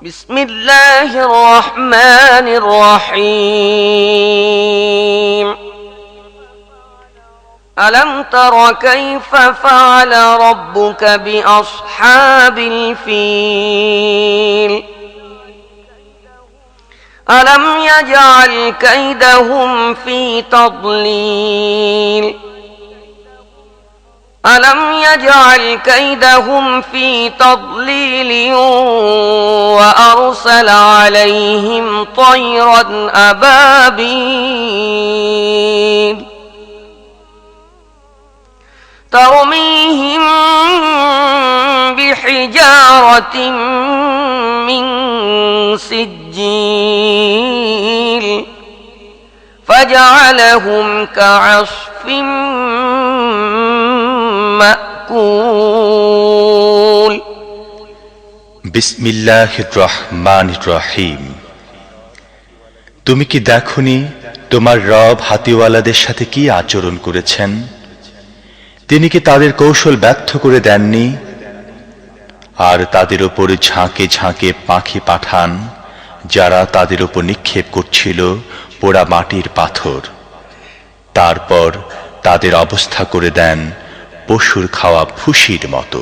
بسم الله الرحمن الرحيم ألم تر كيف فعل ربك بأصحاب الفيل ألم يجعل كيدهم في تضليل ألم يجعل كيدهم في تضليل وأرسل عليهم طيرا أبابيل ترميهم بحجارة من سجيل فجعلهم كعصف مأكول বিসমিল্লাহির রহমানির রহিম। তুমি কি দেখোনি তোমার রব হাতিওয়ালাদের সাথে কি আচরণ করেছেন? তিনি কি তাদের কৌশল ব্যর্থ করে দেননি? আর তাদের উপর ঝাঁকে ঝাঁকে পাখি পাঠান, যারা তাদের উপর নিক্ষেপ করছিল পোড়া মাটির পাথর। তারপর তাদের অবস্থা করে দেন পশুর খাওয়া ভুসির মতো।